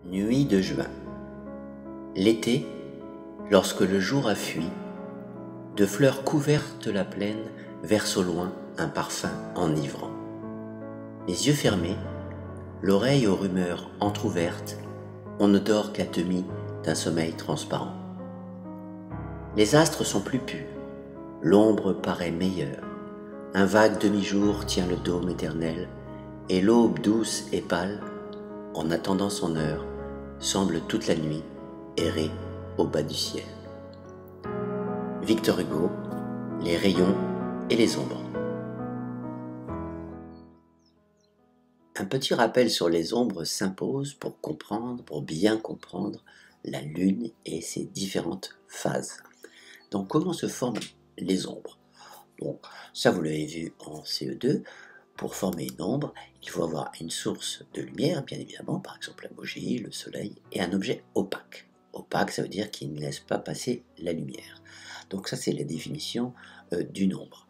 Nuit de juin. L'été, lorsque le jour a fui, de fleurs couvertes la plaine verse au loin un parfum enivrant. Les yeux fermés, l'oreille aux rumeurs entr'ouvertes, on ne dort qu'à demi d'un sommeil transparent. Les astres sont plus purs, l'ombre paraît meilleure, un vague demi-jour tient le dôme éternel, et l'aube douce et pâle, en attendant son heure, semble toute la nuit errer au bas du ciel. Victor Hugo, Les rayons et les ombres. Un petit rappel sur les ombres s'impose pour bien comprendre la Lune et ses différentes phases. Donc, comment se forment les ombres? Donc, ça vous l'avez vu en CE2. Pour former une ombre, il faut avoir une source de lumière, bien évidemment, par exemple la bougie, le soleil, et un objet opaque. Opaque, ça veut dire qu'il ne laisse pas passer la lumière. Donc ça, c'est la définition d'une ombre.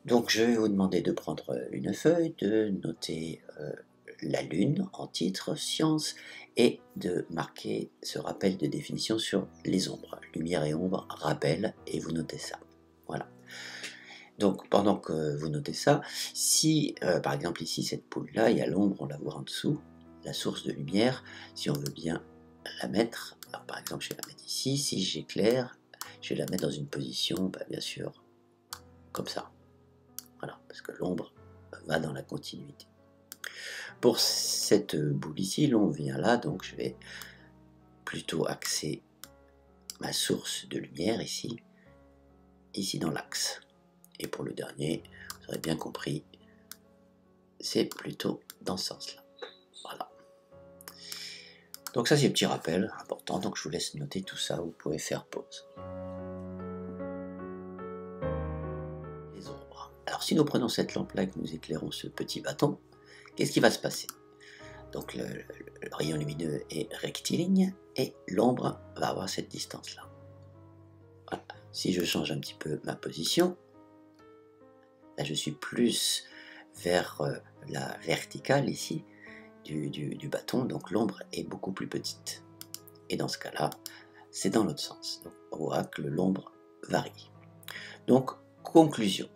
Donc je vais vous demander de prendre une feuille, de noter la Lune en titre, science, et de marquer ce rappel de définition sur les ombres. Lumière et ombre, rappel, et vous notez ça. Voilà. Donc pendant que vous notez ça, si par exemple ici cette poule-là, il y a l'ombre, on la voit en dessous, la source de lumière, si on veut bien la mettre, alors par exemple je vais la mettre ici, si j'éclaire, je vais la mettre dans une position, bien sûr, comme ça. Voilà, parce que l'ombre va dans la continuité. Pour cette boule ici, l'ombre vient là, donc je vais plutôt axer ma source de lumière ici dans l'axe. Et pour le dernier, vous aurez bien compris, c'est plutôt dans ce sens-là. Voilà. Donc ça, c'est un petit rappel important. Donc je vous laisse noter tout ça. Vous pouvez faire pause. Les ombres. Alors si nous prenons cette lampe-là et que nous éclairons ce petit bâton, qu'est-ce qui va se passer? Donc le rayon lumineux est rectiligne et l'ombre va avoir cette distance-là. Voilà. Si je change un petit peu ma position, là, je suis plus vers la verticale ici du bâton, donc l'ombre est beaucoup plus petite. Et dans ce cas-là, c'est dans l'autre sens. Donc, on voit que l'ombre varie. Donc, conclusion.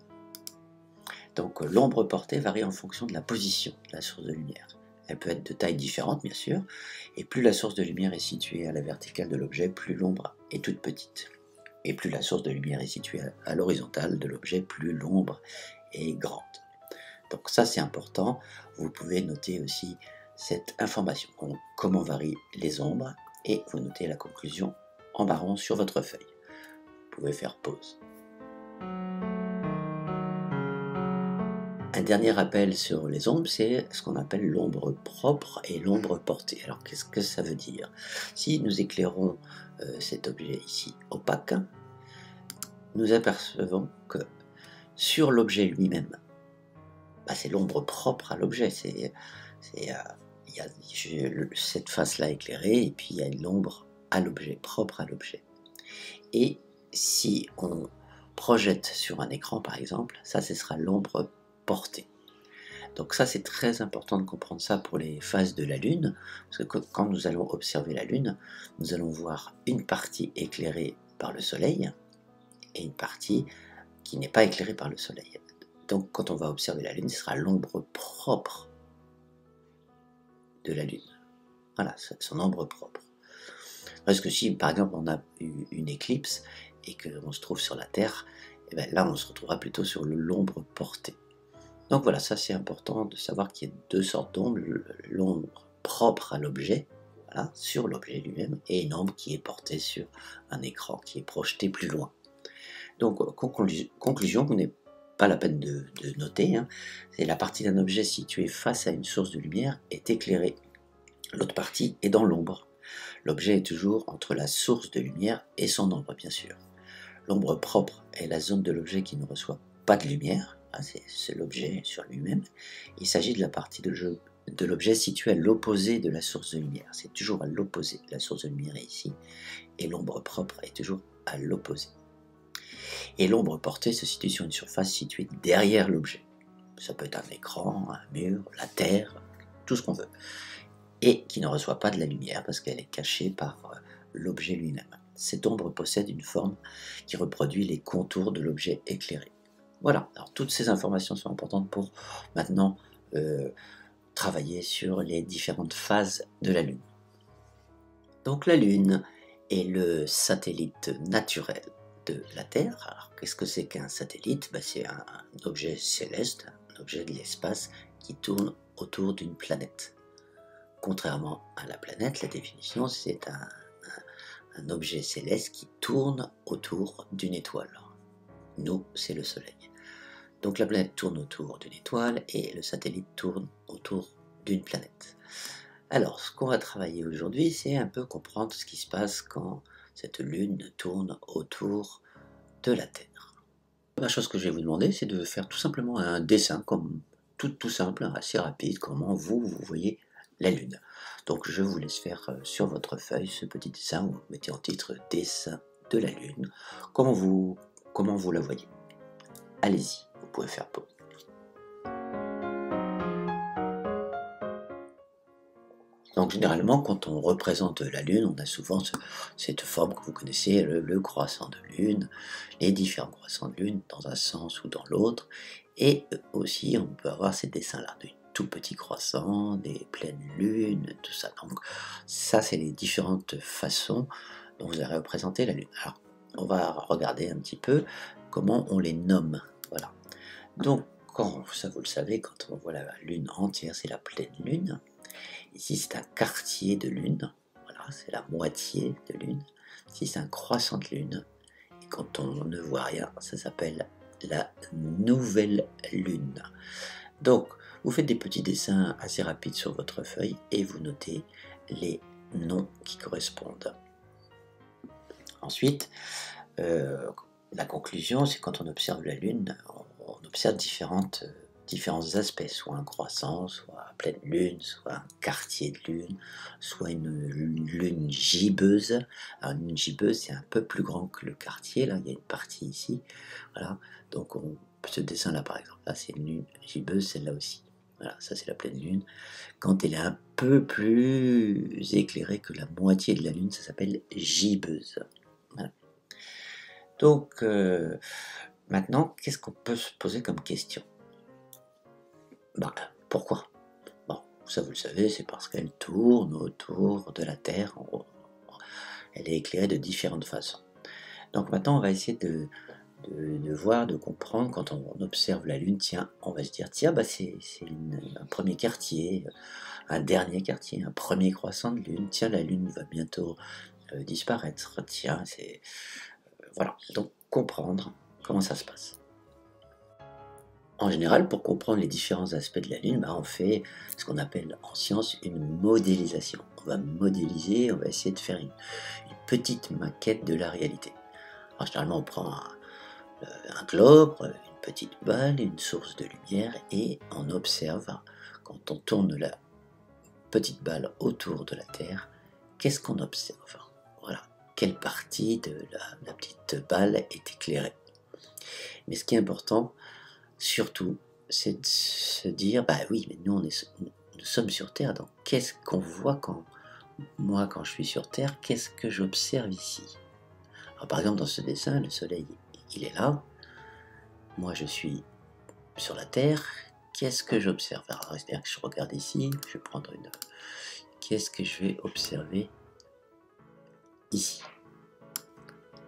Donc, l'ombre portée varie en fonction de la position de la source de lumière. Elle peut être de taille différente, bien sûr, et plus la source de lumière est située à la verticale de l'objet, plus l'ombre est toute petite. Et plus la source de lumière est située à l'horizontale de l'objet, plus l'ombre est grande. Donc ça, c'est important. Vous pouvez noter aussi cette information. Donc, comment varient les ombres, et vous notez la conclusion en marron sur votre feuille. Vous pouvez faire pause. Un dernier rappel sur les ombres, c'est ce qu'on appelle l'ombre propre et l'ombre portée. Alors qu'est-ce que ça veut dire? Si nous éclairons cet objet ici opaque, nous apercevons que sur l'objet lui-même, c'est l'ombre propre à l'objet. Il y a cette face-là éclairée, et puis il y a l'ombre à l'objet, propre à l'objet. Et si on projette sur un écran, par exemple, ça, ce sera l'ombre portée. Donc ça, c'est très important de comprendre ça pour les phases de la Lune, parce que quand nous allons observer la Lune, nous allons voir une partie éclairée par le Soleil, et une partie qui n'est pas éclairée par le Soleil. Donc quand on va observer la Lune, ce sera l'ombre propre de la Lune. Voilà, son ombre propre. Parce que si, par exemple, on a eu une éclipse et qu'on se trouve sur la Terre, et bien là, on se retrouvera plutôt sur l'ombre portée. Donc voilà, ça c'est important de savoir qu'il y a deux sortes d'ombres, l'ombre propre à l'objet, voilà, sur l'objet lui-même, et une ombre qui est portée sur un écran, qui est projetée plus loin. Donc, conclusion, vous n'avez pas la peine de noter, hein, c'est la partie d'un objet situé face à une source de lumière est éclairée. L'autre partie est dans l'ombre. L'objet est toujours entre la source de lumière et son ombre, bien sûr. L'ombre propre est la zone de l'objet qui ne reçoit pas de lumière, c'est l'objet sur lui-même. Il s'agit de la partie de l'objet située à l'opposé de la source de lumière. C'est toujours à l'opposé. La source de lumière est ici, et l'ombre propre est toujours à l'opposé. Et l'ombre portée se situe sur une surface située derrière l'objet. Ça peut être un écran, un mur, la terre, tout ce qu'on veut. et qui ne reçoit pas de la lumière parce qu'elle est cachée par l'objet lui-même. Cette ombre possède une forme qui reproduit les contours de l'objet éclairé. Voilà, alors toutes ces informations sont importantes pour maintenant travailler sur les différentes phases de la Lune. Donc la Lune est le satellite naturel de la Terre. Alors qu'est-ce que c'est qu'un satellite? C'est un objet céleste, un objet de l'espace qui tourne autour d'une planète. Contrairement à la planète, la définition c'est un objet céleste qui tourne autour d'une étoile. Nous, c'est le Soleil. Donc la planète tourne autour d'une étoile et le satellite tourne autour d'une planète. Alors, ce qu'on va travailler aujourd'hui, c'est un peu comprendre ce qui se passe quand cette Lune tourne autour de la Terre. La chose que je vais vous demander, c'est de faire tout simplement un dessin, comme tout simple, assez rapide, comment vous voyez la Lune. Donc je vous laisse faire sur votre feuille ce petit dessin, vous mettez en titre « Dessin de la Lune », comment vous la voyez. Allez-y, vous pouvez faire pause. Donc généralement, quand on représente la Lune, on a souvent cette forme que vous connaissez, le croissant de Lune, les différents croissants de Lune dans un sens ou dans l'autre, et aussi on peut avoir ces dessins-là, des tout petits croissants, des pleines lunes, tout ça. Donc ça, c'est les différentes façons dont vous allez représenter la Lune. Alors, on va regarder un petit peu comment on les nomme. Voilà. Donc, ça vous le savez, quand on voit la Lune entière, c'est la pleine Lune. Ici, c'est un quartier de Lune. Voilà, c'est la moitié de Lune. Ici, c'est un croissant de Lune. Et quand on ne voit rien, ça s'appelle la nouvelle Lune. Donc, vous faites des petits dessins assez rapides sur votre feuille et vous notez les noms qui correspondent. Ensuite, la conclusion, c'est quand on observe la Lune, on observe différents aspects, soit un croissant, soit une pleine lune, soit un quartier de lune, soit une lune gibbeuse. Alors une lune gibbeuse, c'est un peu plus grand que le quartier, là il y a une partie ici, voilà, donc ce dessin là par exemple, là c'est une lune gibbeuse, celle-là aussi, voilà, ça c'est la pleine lune. Quand elle est un peu plus éclairée que la moitié de la lune, ça s'appelle gibbeuse. Voilà. Donc maintenant, qu'est-ce qu'on peut se poser comme question? Pourquoi? Bon, ça vous le savez, c'est parce qu'elle tourne autour de la Terre. Elle est éclairée de différentes façons. Donc maintenant, on va essayer de voir, de comprendre, quand on observe la Lune, tiens, on va se dire, tiens, c'est un premier quartier, un dernier quartier, un premier croissant de Lune, tiens, la Lune va bientôt disparaître, tiens, voilà, donc comprendre comment ça se passe. En général, pour comprendre les différents aspects de la Lune, on fait ce qu'on appelle en science une modélisation. On va modéliser, on va essayer de faire une petite maquette de la réalité. Alors, généralement, on prend un globe, une petite balle, une source de lumière, et on observe, quand on tourne la petite balle autour de la Terre, qu'est-ce qu'on observe? Voilà, quelle partie de la petite balle est éclairée. Mais ce qui est important, surtout, c'est de se dire, oui, mais nous sommes sur Terre, donc qu'est-ce qu'on voit quand je suis sur Terre, qu'est-ce que j'observe ici? Alors, par exemple, dans ce dessin, le Soleil, il est là, moi je suis sur la Terre, qu'est-ce que j'observe? Alors, c'est-à-dire que je regarde ici, je vais prendre qu'est-ce que je vais observer ici?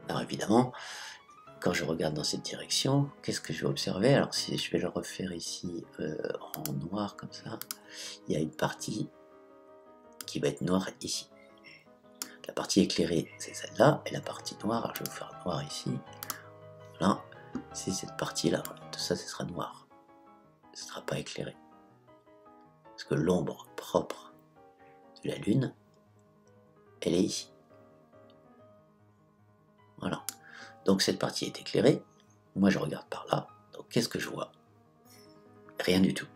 Alors évidemment, quand je regarde dans cette direction, qu'est-ce que je vais observer? Alors si je vais le refaire ici en noir comme ça, il y a une partie qui va être noire ici. La partie éclairée, c'est celle-là, et la partie noire, alors je vais vous faire noir ici, voilà, c'est cette partie-là, tout ça, ce sera noir. Ce ne sera pas éclairé. Parce que l'ombre propre de la Lune, elle est ici. Voilà. Donc cette partie est éclairée, moi je regarde par là, donc qu'est-ce que je vois? Rien du tout.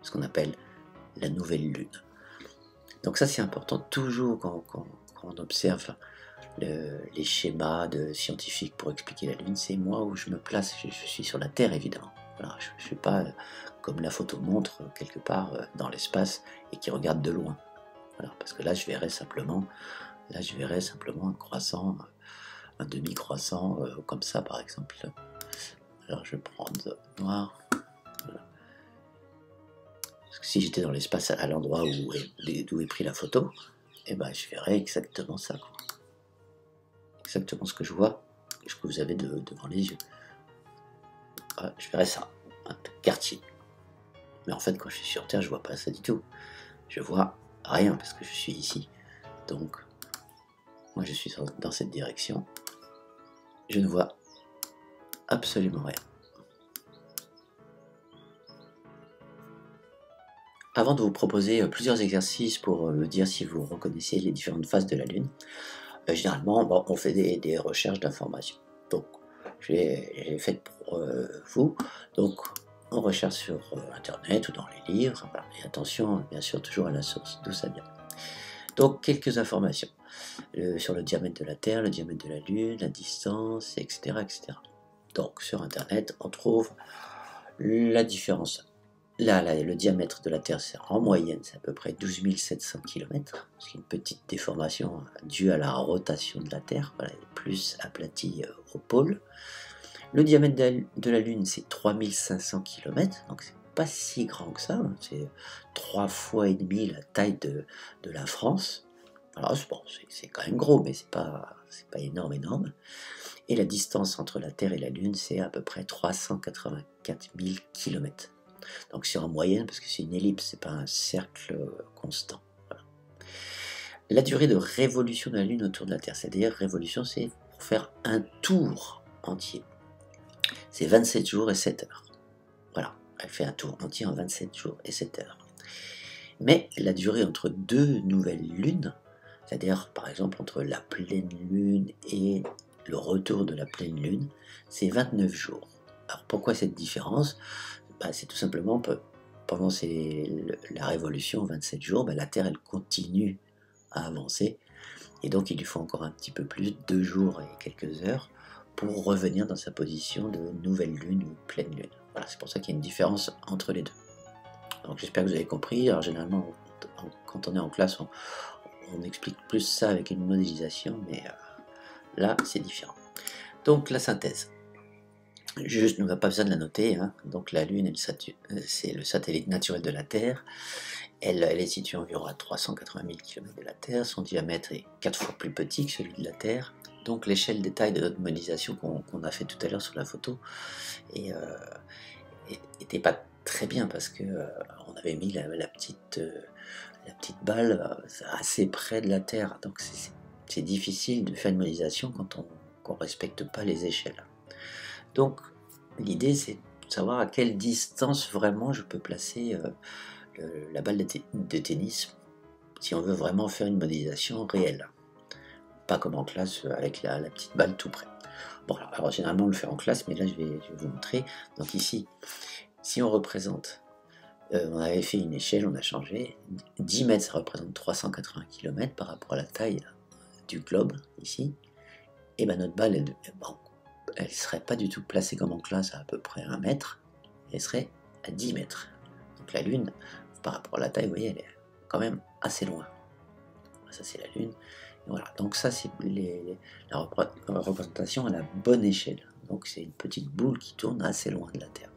Ce qu'on appelle la nouvelle Lune. Donc ça c'est important, toujours quand on observe les schémas de scientifiques pour expliquer la Lune, c'est moi où je me place, je suis sur la Terre évidemment. Voilà, je ne suis pas comme la photo montre quelque part dans l'espace et qui regarde de loin. Voilà, parce que là, je verrais simplement un croissant, un demi-croissant, comme ça, par exemple. Alors, je vais prendre noir. Voilà. Parce que si j'étais dans l'espace à l'endroit d'où est pris la photo, eh ben, je verrais exactement ça, quoi. Exactement ce que je vois, ce que vous avez devant les yeux. Voilà, je verrais ça, un quartier. Mais en fait, quand je suis sur Terre, je vois pas ça du tout. Je vois rien parce que je suis ici. Donc, moi, je suis dans cette direction. Je ne vois absolument rien. Avant de vous proposer plusieurs exercices pour me dire si vous reconnaissez les différentes phases de la Lune, généralement, bon, on fait des recherches d'informations. Donc, j'ai fait pour vous. Donc, on recherche sur Internet ou dans les livres. Voilà. Et attention, bien sûr, toujours à la source, d'où ça vient. Donc, quelques informations sur le diamètre de la Terre, le diamètre de la Lune, la distance, etc., etc. Donc, sur Internet, on trouve la différence. Là, le diamètre de la Terre, c'est en moyenne, c'est à peu près 12 700 km, ce qui est une petite déformation due à la rotation de la Terre, voilà, elle est plus aplatie au pôle. Le diamètre de la Lune, c'est 3500 km, donc c'est pas si grand que ça, hein, c'est 3 fois et demi la taille de la France. Alors bon, c'est quand même gros, mais c'est pas énorme. Et la distance entre la Terre et la Lune, c'est à peu près 384 000 km. Donc c'est en moyenne parce que c'est une ellipse, c'est pas un cercle constant. Voilà. La durée de révolution de la Lune autour de la Terre, c'est-à-dire révolution, c'est pour faire un tour entier. C'est 27 jours et 7 heures. Voilà, elle fait un tour entier en 27 jours et 7 heures. Mais la durée entre deux nouvelles lunes, c'est-à-dire par exemple entre la pleine lune et le retour de la pleine lune, c'est 29 jours. Alors pourquoi cette différence? C'est tout simplement pendant la révolution, 27 jours, la Terre elle continue à avancer et donc il lui faut encore un petit peu plus, 2 jours et quelques heures pour revenir dans sa position de nouvelle lune ou pleine lune. Voilà, c'est pour ça qu'il y a une différence entre les deux. Donc j'espère que vous avez compris. Alors généralement, quand on est en classe, on explique plus ça avec une modélisation, mais là c'est différent. Donc la synthèse. Juste, on n'a pas besoin de la noter, hein. Donc la Lune, c'est le satellite naturel de la Terre. Elle est située environ à 380 000 km de la Terre. Son diamètre est 4 fois plus petit que celui de la Terre. Donc l'échelle des tailles de notre modélisation qu'on a fait tout à l'heure sur la photo n'était pas très bien parce que on avait mis la petite balle assez près de la Terre. Donc c'est difficile de faire une modélisation quand on ne respecte pas les échelles. Donc l'idée c'est de savoir à quelle distance vraiment je peux placer la balle de tennis si on veut vraiment faire une modélisation réelle. Pas comme en classe avec la petite balle tout près. Bon, alors généralement on le fait en classe, mais là je vais vous montrer. Donc ici, si on représente, on avait fait une échelle, on a changé. 10 mètres ça représente 380 km par rapport à la taille du globe ici. Et notre balle, elle ne serait pas du tout placée comme en classe à peu près 1 mètre, elle serait à 10 mètres. Donc la Lune, par rapport à la taille, vous voyez, elle est quand même assez loin. Ça c'est la Lune. Et voilà, donc ça c'est la représentation à la bonne échelle. Donc c'est une petite boule qui tourne assez loin de la Terre.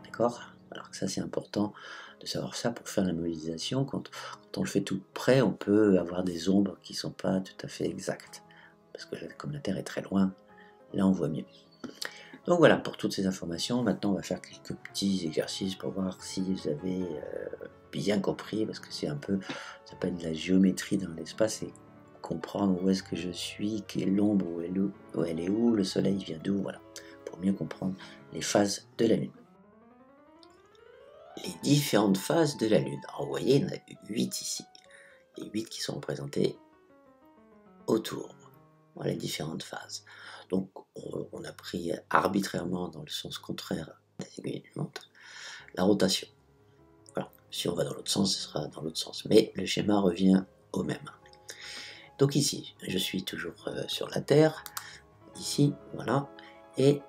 D'accord? Alors ça c'est important de savoir ça pour faire la modélisation. Quand on le fait tout près, on peut avoir des ombres qui ne sont pas tout à fait exactes. Parce que comme la Terre est très loin, là on voit mieux. Donc voilà pour toutes ces informations. Maintenant on va faire quelques petits exercices pour voir si vous avez bien compris, parce que c'est un peu, ça s'appelle de la géométrie dans l'espace, et comprendre où est-ce que je suis, quelle est l'ombre, où elle est où, le soleil vient d'où, voilà, pour mieux comprendre les phases de la Lune. Les différentes phases de la Lune. Alors vous voyez, il y en a 8 ici. Les 8 qui sont représentées autour. Voilà les différentes phases. Donc on a pris arbitrairement dans le sens contraire des aiguilles d'une montre la rotation. Voilà. Si on va dans l'autre sens, ce sera dans l'autre sens. Mais le schéma revient au même. Donc ici, je suis toujours sur la Terre. Ici, voilà. Et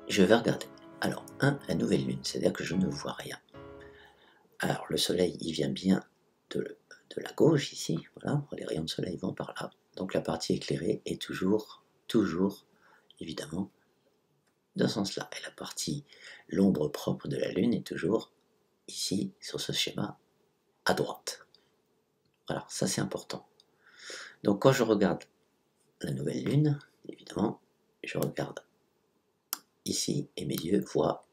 je vais regarder. Alors, la nouvelle Lune, c'est-à-dire que je ne vois rien. Alors, le Soleil, il vient bien de de la gauche ici, voilà, les rayons de soleil vont par là. Donc la partie éclairée est toujours, évidemment, dans ce sens-là. Et la partie, l'ombre propre de la Lune est toujours ici, sur ce schéma, à droite. Voilà, ça c'est important. Donc quand je regarde la nouvelle Lune, évidemment, je regarde ici et mes yeux voient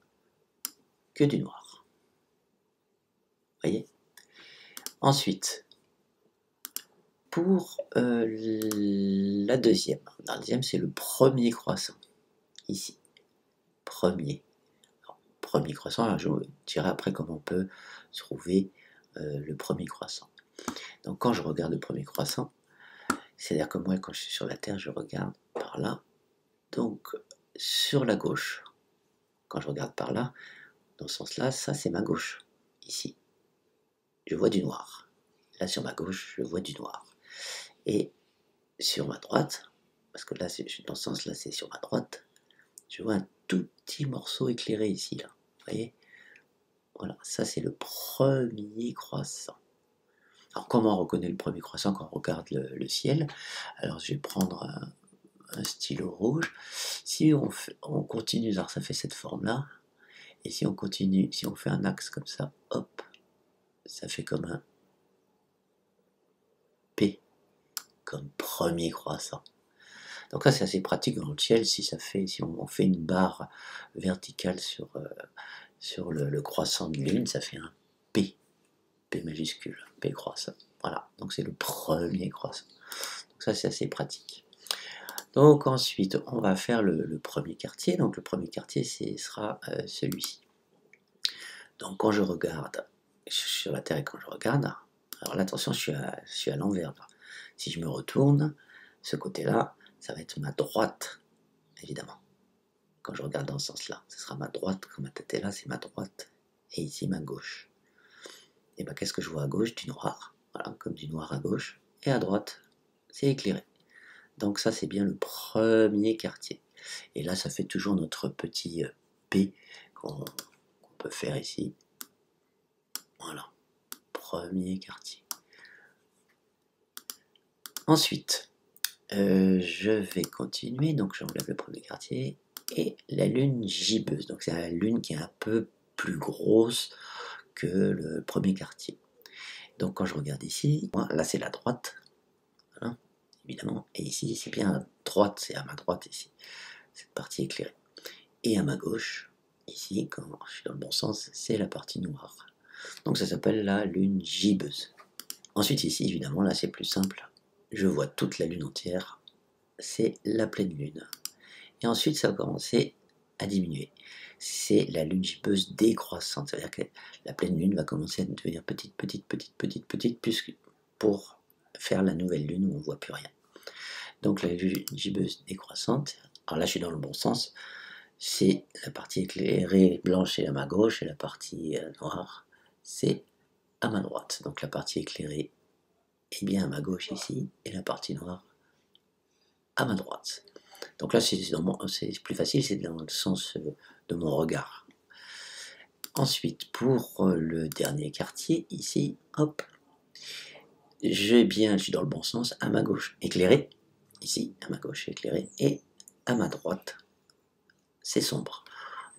que du noir. Vous voyez? Ensuite, pour la deuxième, la deuxième c'est le premier croissant, ici, premier. Alors, premier croissant, là, je vous dirai après comment on peut trouver le premier croissant. Donc quand je regarde le premier croissant, c'est-à-dire que moi quand je suis sur la Terre, je regarde par là, donc sur la gauche. Quand je regarde par là, dans ce sens-là, ça c'est ma gauche, ici. Je vois du noir. Là sur ma gauche, je vois du noir. Et sur ma droite, parce que là, dans ce sens-là, c'est sur ma droite, je vois un tout petit morceau éclairé ici, là. Vous voyez? Voilà, ça c'est le premier croissant. Alors comment on reconnaît le premier croissant quand on regarde le ciel? Alors je vais prendre un stylo rouge. Si on continue, alors ça fait cette forme-là, et si on continue, si on fait un axe comme ça, hop, ça fait comme un P, comme premier croissant. Donc ça c'est assez pratique dans le ciel, si on fait une barre verticale sur le croissant de lune, ça fait un P, P majuscule, P croissant. Voilà, donc c'est le premier croissant. Donc ça c'est assez pratique. Donc ensuite on va faire le premier quartier, donc le premier quartier sera celui-ci. Donc quand je regarde sur la Terre et quand je regarde, alors là attention je suis à l'envers là. Si je me retourne, ce côté-là, ça va être ma droite, évidemment. Quand je regarde dans ce sens-là, ce sera ma droite, quand ma tête est là, c'est ma droite, et ici ma gauche. Et bien qu'est-ce que je vois à gauche? Du noir, voilà, comme du noir à gauche, et à droite, c'est éclairé. Donc ça c'est bien le premier quartier. Et là ça fait toujours notre petit P qu'on peut faire ici. Voilà, premier quartier. Ensuite, je vais continuer, donc j'enlève le premier quartier, et la lune gibbeuse, donc c'est la lune qui est un peu plus grosse que le premier quartier. Donc quand je regarde ici, là c'est la droite, voilà, évidemment, et ici c'est bien à droite, c'est à ma droite ici, cette partie éclairée. Et à ma gauche, ici, quand je suis dans le bon sens, c'est la partie noire. Donc ça s'appelle la lune gibbeuse. Ensuite ici, évidemment, là c'est plus simple, je vois toute la lune entière, c'est la pleine lune. Et ensuite, ça va commencer à diminuer. C'est la lune gibbeuse décroissante, c'est-à-dire que la pleine lune va commencer à devenir petite, pour faire la nouvelle lune où on ne voit plus rien. Donc la lune gibbeuse décroissante, alors là je suis dans le bon sens, c'est la partie éclairée blanche et à ma gauche, et la partie noire, c'est à ma droite. Donc la partie éclairée est bien à ma gauche ici, et la partie noire à ma droite. Donc là, c'est plus facile, c'est dans le sens de mon regard. Ensuite, pour le dernier quartier, ici, hop, je suis dans le bon sens, à ma gauche éclairé, ici, à ma gauche éclairé, et à ma droite, c'est sombre.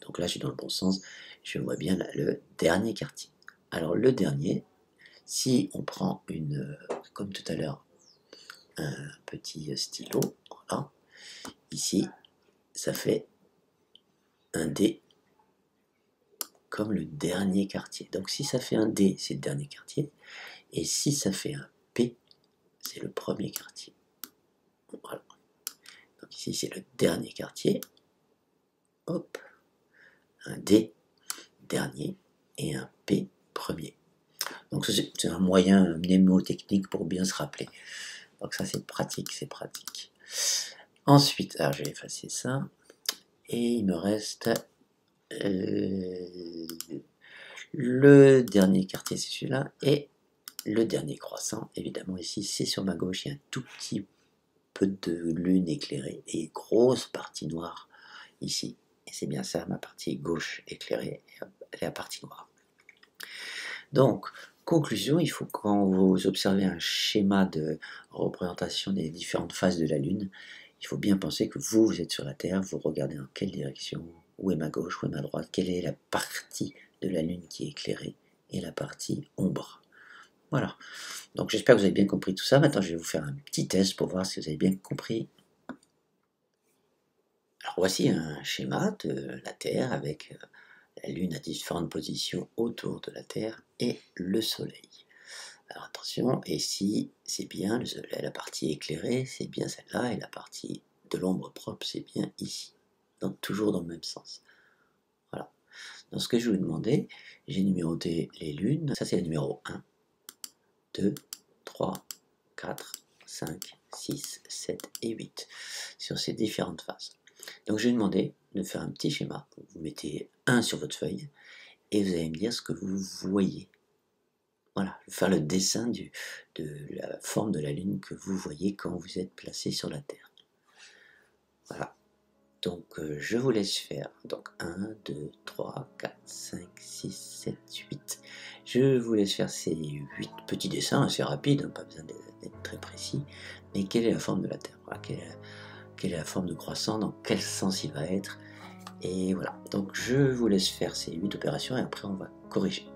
Donc là, je suis dans le bon sens, je vois bien le dernier quartier. Alors le dernier, si on prend comme tout à l'heure, un petit stylo, voilà, ici, ça fait un D comme le dernier quartier. Donc si ça fait un D, c'est le dernier quartier, et si ça fait un P, c'est le premier quartier. Voilà. Donc ici c'est le dernier quartier, hop, un D dernier et un P premier. Donc c'est un moyen mnémotechnique pour bien se rappeler. Donc ça c'est pratique, c'est pratique. Ensuite, alors je vais effacer ça, et il me reste le dernier quartier, c'est celui-là, et le dernier croissant, évidemment ici, c'est sur ma gauche, il y a un tout petit peu de lune éclairée et grosse partie noire ici. Et c'est bien ça, ma partie gauche éclairée et la partie noire. Donc, conclusion, il faut quand vous observez un schéma de représentation des différentes phases de la Lune, il faut bien penser que vous êtes sur la Terre, vous regardez dans quelle direction, où est ma gauche, où est ma droite, quelle est la partie de la Lune qui est éclairée et la partie ombre. Voilà. Donc j'espère que vous avez bien compris tout ça. Maintenant, je vais vous faire un petit test pour voir si vous avez bien compris. Alors voici un schéma de la Terre avec la Lune à différentes positions autour de la Terre et le Soleil. Alors attention, et si c'est bien la partie éclairée, c'est bien celle-là, et la partie de l'ombre propre, c'est bien ici. Donc toujours dans le même sens. Voilà. Donc ce que je vais vous demander, j'ai numéroté les lunes. Ça c'est le numéro 1, 2, 3, 4, 5, 6, 7 et 8 sur ces différentes phases. Donc je vais vous demander de faire un petit schéma. Vous mettez 1 sur votre feuille et vous allez me dire ce que vous voyez. Voilà, faire le dessin de la forme de la Lune que vous voyez quand vous êtes placé sur la Terre. Voilà, donc je vous laisse faire. Donc 1, 2, 3, 4, 5, 6, 7, 8. Je vous laisse faire ces 8 petits dessins assez rapides, hein, pas besoin d'être très précis. Mais quelle est la forme de la Terre? Voilà, quelle est la forme de croissant? Dans quel sens il va être? Et voilà, donc je vous laisse faire ces 8 opérations et après on va corriger.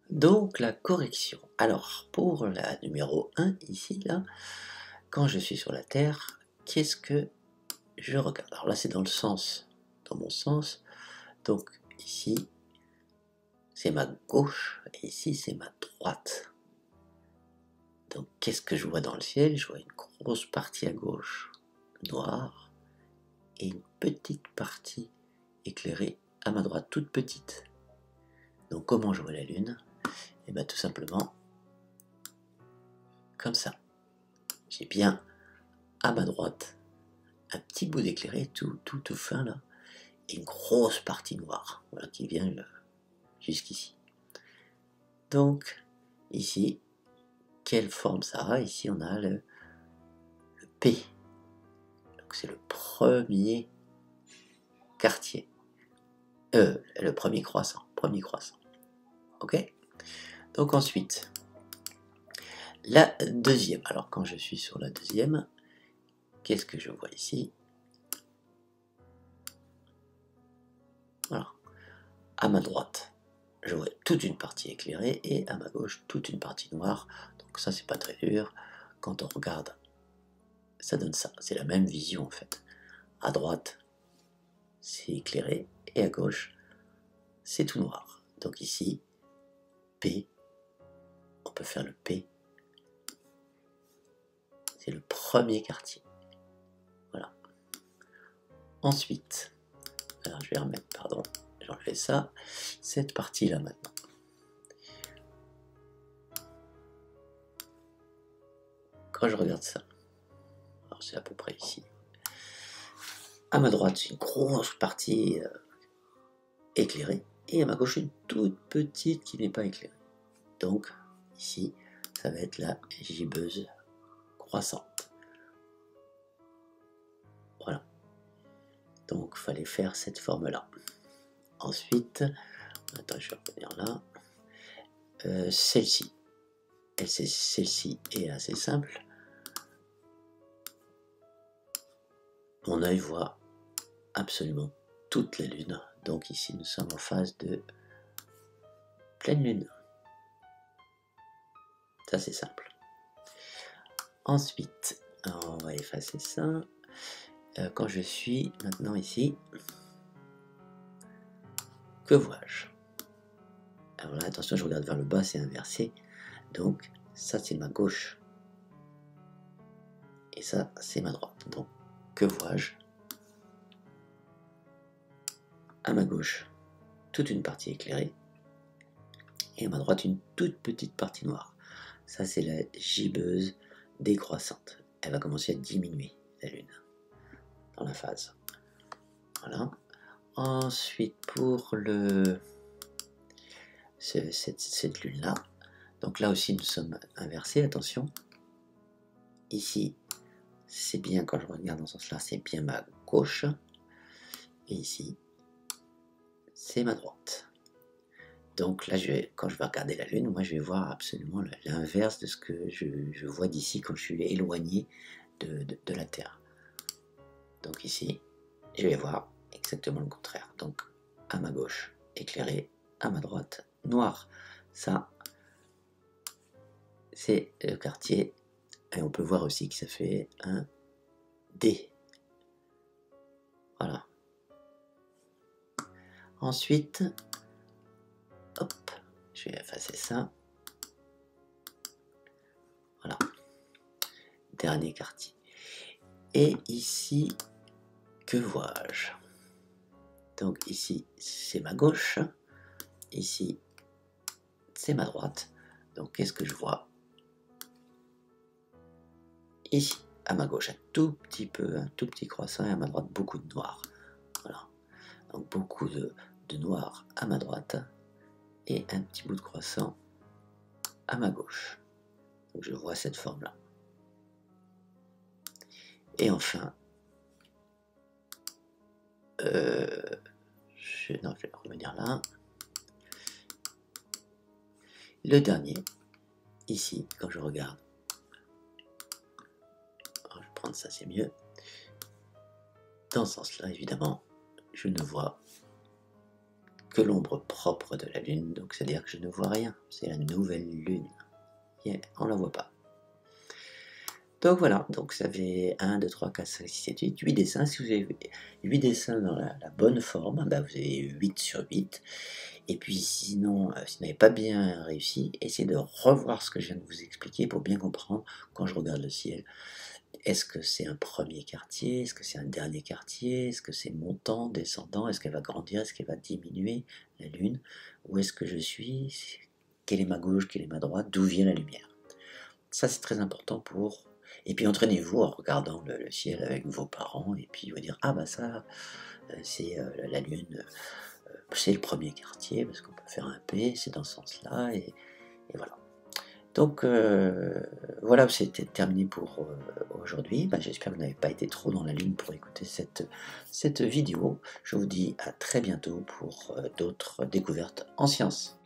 Donc la correction. Alors pour la numéro 1 ici, là, quand je suis sur la Terre, qu'est-ce que je regarde? Alors là c'est dans mon sens. Donc ici c'est ma gauche et ici c'est ma droite. Donc qu'est-ce que je vois dans le ciel? Je vois une grosse partie à gauche noire et une petite partie éclairée à ma droite, toute petite. Donc comment je vois la Lune? Et bien tout simplement comme ça. J'ai bien à ma droite un petit bout d'éclairé tout fin là, et une grosse partie noire, voilà, qui vient jusqu'ici. Donc ici, quelle forme ça a? Ici on a le P, donc c'est le premier quartier, le premier croissant, ok? Donc ensuite, la deuxième, alors quand je suis sur la deuxième, qu'est-ce que je vois ici? Voilà, à ma droite, je vois toute une partie éclairée et à ma gauche toute une partie noire. Donc ça c'est pas très dur. Quand on regarde, ça donne ça. C'est la même vision en fait. À droite, c'est éclairé et à gauche, c'est tout noir. Donc ici, P, on peut faire le P. C'est le premier quartier. Voilà. Ensuite, alors je vais remettre, pardon, j'enlève ça. Cette partie-là maintenant. Quand je regarde ça, alors c'est à peu près ici. À ma droite, c'est une grosse partie éclairée, et à ma gauche, une toute petite qui n'est pas éclairée. Donc, ici, ça va être la gibbeuse croissante. Voilà. Donc, il fallait faire cette forme-là. Ensuite, attends, je vais revenir là. Celle-ci. Celle-ci est assez simple. Mon œil voit absolument toute la Lune. Donc ici, nous sommes en phase de pleine Lune. Ça, c'est simple. Ensuite, on va effacer ça. Quand je suis maintenant ici, que vois-je? Alors là, attention, je regarde vers le bas, c'est inversé. Donc, ça, c'est ma gauche. Et ça, c'est ma droite. Donc, que vois-je? À ma gauche, toute une partie éclairée. Et à ma droite, une toute petite partie noire. Ça, c'est la gibbeuse décroissante. Elle va commencer à diminuer, la Lune, dans la phase. Voilà. Ensuite, pour cette Lune-là, donc là aussi, nous sommes inversés, attention. Ici, c'est bien, quand je regarde dans ce sens-là, c'est bien ma gauche. Et ici, c'est ma droite. Donc là, quand je vais regarder la Lune, moi je vais voir absolument l'inverse de ce que je vois d'ici quand je suis éloigné de la Terre. Donc ici, je vais voir exactement le contraire. Donc à ma gauche, éclairé, à ma droite, noir. Ça, c'est le quartier. Et on peut voir aussi que ça fait un D. Voilà. Ensuite, hop, je vais effacer ça. Voilà. Dernier quartier. Et ici, que vois-je? Donc ici, c'est ma gauche. Ici, c'est ma droite. Donc qu'est-ce que je vois? Ici, à ma gauche, un tout petit croissant, et à ma droite, beaucoup de noir. Voilà. Donc beaucoup de noir à ma droite et un petit bout de croissant à ma gauche. Donc je vois cette forme-là. Et enfin, je vais revenir là. Le dernier, ici, quand je regarde, alors, je vais prendre ça, c'est mieux. Dans ce sens-là, évidemment, je ne vois que l'ombre propre de la Lune, donc c'est-à-dire que je ne vois rien. C'est la nouvelle Lune. Yeah, on ne la voit pas. Donc voilà, donc ça fait 1, 2, 3, 4, 5, 6, 7, 8, 8 dessins. Si vous avez 8 dessins dans la bonne forme, bah vous avez 8 sur 8. Et puis sinon, si vous n'avez pas bien réussi, essayez de revoir ce que je viens de vous expliquer pour bien comprendre quand je regarde le ciel. Est-ce que c'est un premier quartier? Est-ce que c'est un dernier quartier? Est-ce que c'est montant, descendant? Est-ce qu'elle va grandir? Est-ce qu'elle va diminuer, la Lune? Où est-ce que je suis? Quelle est ma gauche? Quelle est ma droite? D'où vient la lumière? Ça, c'est très important pour... Et puis entraînez-vous en regardant le ciel avec vos parents et puis vous dire, ah bah ça, c'est la Lune, c'est le premier quartier, parce qu'on peut faire un P, c'est dans ce sens-là, et voilà. Donc voilà, c'était terminé pour aujourd'hui. Bah, j'espère que vous n'avez pas été trop dans la lune pour écouter cette vidéo. Je vous dis à très bientôt pour d'autres découvertes en sciences.